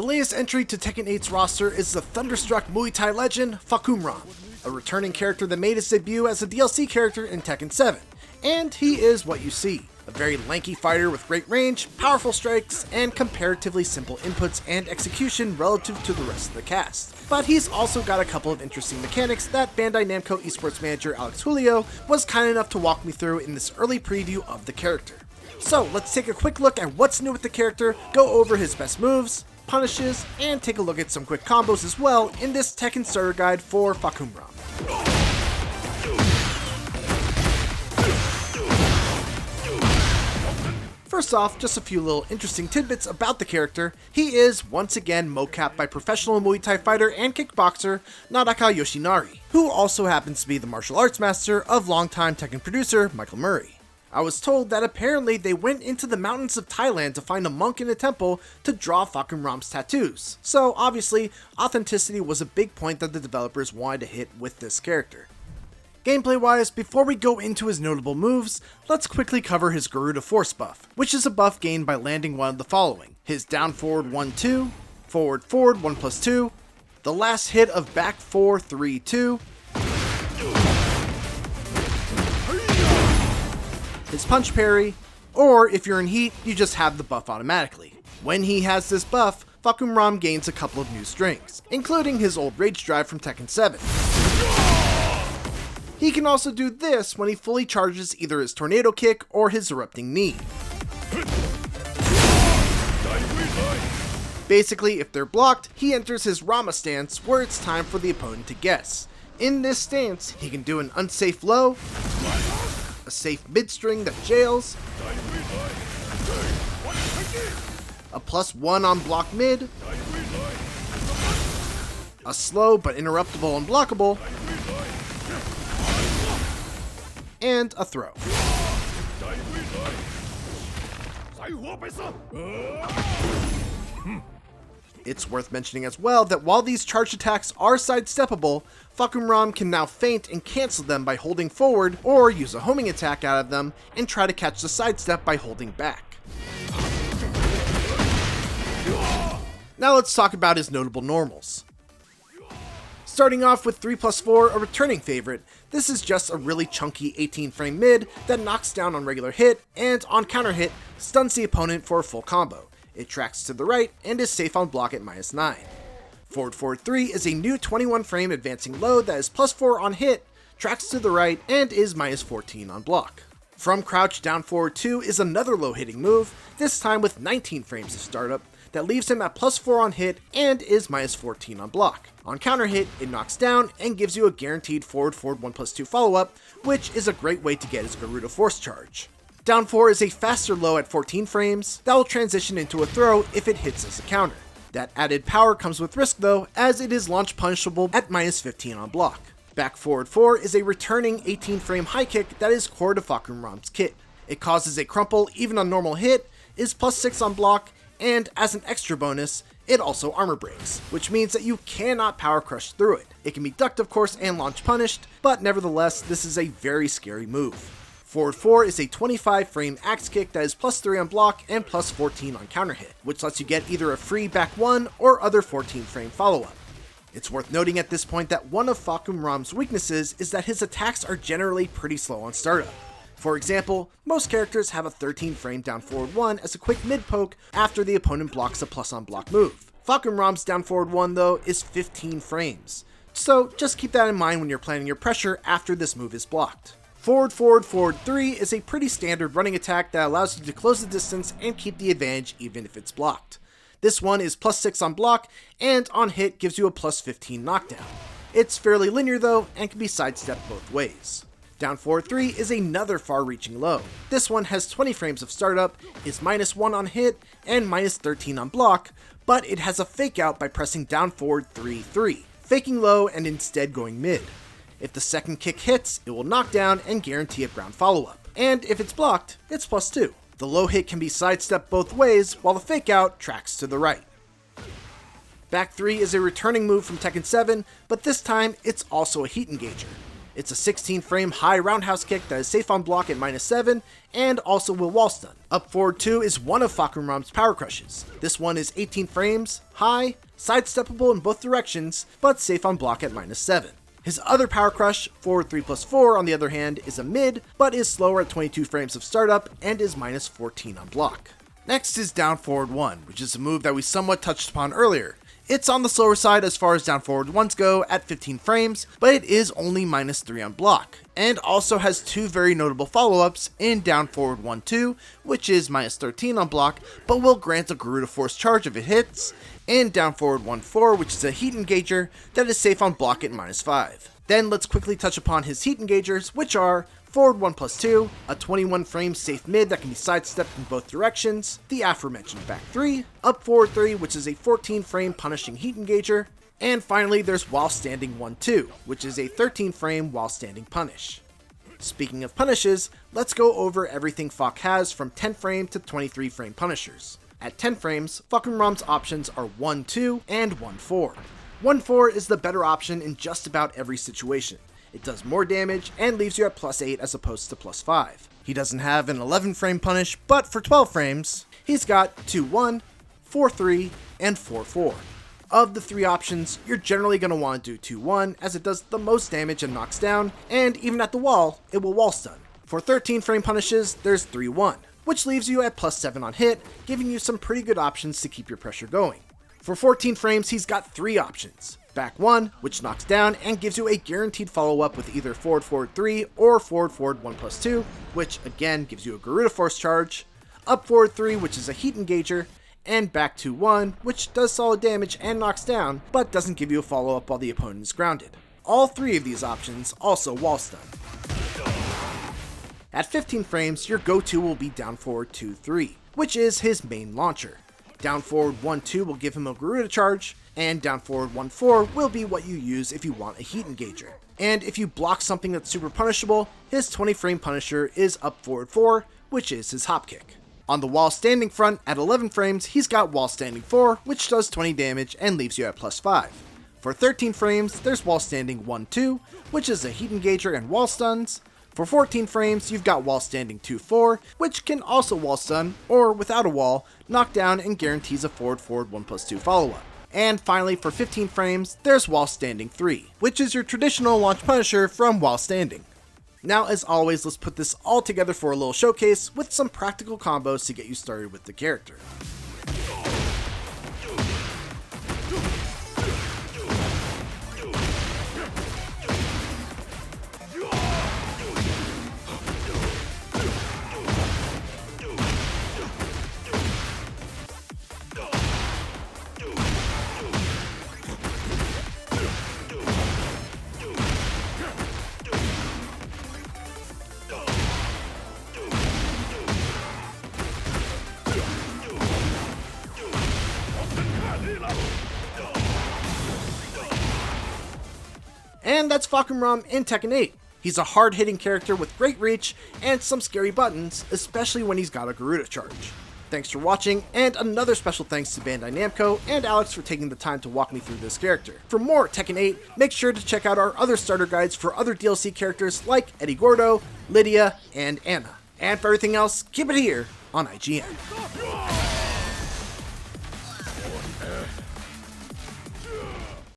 The latest entry to Tekken 8's roster is the Thunderstruck Muay Thai legend, Fahkumram, a returning character that made his debut as a DLC character in Tekken 7. And he is what you see. A very lanky fighter with great range, powerful strikes, and comparatively simple inputs and execution relative to the rest of the cast. But he's also got a couple of interesting mechanics that Bandai Namco esports manager Alex Julio was kind enough to walk me through in this early preview of the character. So let's take a quick look at what's new with the character, go over his best moves, punishes, and take a look at some quick combos as well in this Tekken starter guide for Fahkumram. First off, just a few little interesting tidbits about the character. He is, once again, mocapped by professional Muay Thai fighter and kickboxer Nadaka Yoshinari, who also happens to be the martial arts master of longtime Tekken producer Michael Murray. I was told that apparently they went into the mountains of Thailand to find a monk in a temple to draw Fahkumram's tattoos, so obviously, authenticity was a big point that the developers wanted to hit with this character. Gameplay-wise, before we go into his notable moves, let's quickly cover his Garuda Force buff, which is a buff gained by landing one of the following: his down forward 1-2, forward 1+2, the last hit of back 4-3-2, his punch parry, or if you're in heat, you just have the buff automatically. When he has this buff, Fahkumram gains a couple of new strings, including his old rage drive from Tekken 7. He can also do this when he fully charges either his tornado kick or his erupting knee. Basically, if they're blocked, he enters his Rama stance where it's time for the opponent to guess. In this stance, he can do an unsafe low, a safe mid-string that jails, a +1 on block mid, a slow but interruptible unblockable, and a throw. It's worth mentioning as well that while these charged attacks are sidesteppable, Fahkumram can now feint and cancel them by holding forward or use a homing attack out of them and try to catch the sidestep by holding back. Now let's talk about his notable normals. Starting off with 3+4, a returning favorite, this is just a really chunky 18-frame mid that knocks down on regular hit and, on counter hit, stuns the opponent for a full combo. It tracks to the right and is safe on block at -9. Forward 3 is a new 21-frame advancing low that is +4 on hit, tracks to the right, and is -14 on block. From crouch down forward 2 is another low hitting move, this time with 19 frames of startup, that leaves him at +4 on hit and is -14 on block. On counter hit, it knocks down and gives you a guaranteed forward 1+2 follow-up, which is a great way to get his Garuda Force charge. Down 4 is a faster low at 14 frames that will transition into a throw if it hits as a counter. That added power comes with risk though, as it is launch punishable at -15 on block. Back forward 4 is a returning 18-frame high kick that is core to Fahkumram's kit. It causes a crumple even on normal hit, is +6 on block, and as an extra bonus, it also armor breaks, which means that you cannot power crush through it. It can be ducked of course and launch punished, but nevertheless this is a very scary move. Forward 4 is a 25-frame axe kick that is +3 on block and +14 on counter hit, which lets you get either a free back 1 or other 14-frame follow-up. It's worth noting at this point that one of Fahkumram's weaknesses is that his attacks are generally pretty slow on startup. For example, most characters have a 13-frame down forward 1 as a quick mid poke after the opponent blocks a plus on block move. Fahkumram's down forward 1 though is 15 frames, so just keep that in mind when you're planning your pressure after this move is blocked. Forward 3 is a pretty standard running attack that allows you to close the distance and keep the advantage even if it's blocked. This one is +6 on block and on hit gives you a +15 knockdown. It's fairly linear though and can be sidestepped both ways. Down forward 3 is another far-reaching low. This one has 20 frames of startup, is -1 on hit, and -13 on block, but it has a fake out by pressing down forward 3, faking low and instead going mid. If the second kick hits, it will knock down and guarantee a ground follow-up. And if it's blocked, it's +2. The low hit can be sidestepped both ways, while the fake out tracks to the right. Back 3 is a returning move from Tekken 7, but this time it's also a heat engager. It's a 16 frame high roundhouse kick that is safe on block at -7 and also will wall stun. Up forward 2 is one of Fahkumram's power crushes. This one is 18 frames, high, sidesteppable in both directions, but safe on block at -7. His other power crush, forward 3+4 on the other hand, is a mid, but is slower at 22 frames of startup and is -14 on block. Next is down forward 1, which is a move that we somewhat touched upon earlier. It's on the slower side as far as down forward 1s go at 15 frames, but it is only -3 on block, and also has two very notable follow-ups in down forward 1-2, which is -13 on block, but will grant a Garuda Force charge if it hits, and down forward 1-4, which is a heat engager that is safe on block at -5. Then let's quickly touch upon his heat engagers, which are forward 1+2, a 21 frame safe mid that can be sidestepped in both directions, the aforementioned back 3, up forward 3, which is a 14 frame punishing heat engager, and finally there's while standing 1-2, which is a 13 frame while standing punish. Speaking of punishes, let's go over everything Fahk has from 10 frame to 23 frame punishers. At 10 frames, Fahkumram's options are 1-2 and 1-4. 1-4 is the better option in just about every situation. It does more damage and leaves you at +8 as opposed to +5. He doesn't have an 11 frame punish, but for 12 frames, he's got 2-1, 4-3, and 4-4. Of the three options, you're generally going to want to do 2-1 as it does the most damage and knocks down, and even at the wall, it will wall stun. For 13 frame punishes, there's 3-1, which leaves you at +7 on hit, giving you some pretty good options to keep your pressure going. For 14 frames, he's got 3 options. Back 1, which knocks down and gives you a guaranteed follow-up with either forward 3 or forward 1+2, which again gives you a Garuda Force charge, up forward 3, which is a heat engager, and back 2-1, which does solid damage and knocks down, but doesn't give you a follow-up while the opponent is grounded. All 3 of these options also wall stun. At 15 frames, your go-to will be down forward 2-3, which is his main launcher. Down forward 1-2 will give him a Garuda charge, and down forward 1-4 will be what you use if you want a heat engager. And if you block something that's super punishable, his 20 frame punisher is up forward 4, which is his hop kick. On the wall standing front, at 11 frames, he's got wall standing 4, which does 20 damage and leaves you at +5. For 13 frames, there's wall standing 1-2, which is a heat engager and wall stuns. For 14 frames, you've got wall standing 2-4, which can also wall stun, or without a wall, knock down and guarantees a forward 1+2 follow-up. And finally, for 15 frames, there's while standing 3, which is your traditional launch punisher from while standing. Now, as always, let's put this all together for a little showcase with some practical combos to get you started with the character. And that's Fahkumram in Tekken 8. He's a hard-hitting character with great reach and some scary buttons, especially when he's got a Garuda charge. Thanks for watching, and another special thanks to Bandai Namco and Alex for taking the time to walk me through this character. For more Tekken 8, make sure to check out our other starter guides for other DLC characters like Eddie Gordo, Lydia, and Anna. And for everything else, keep it here on IGN.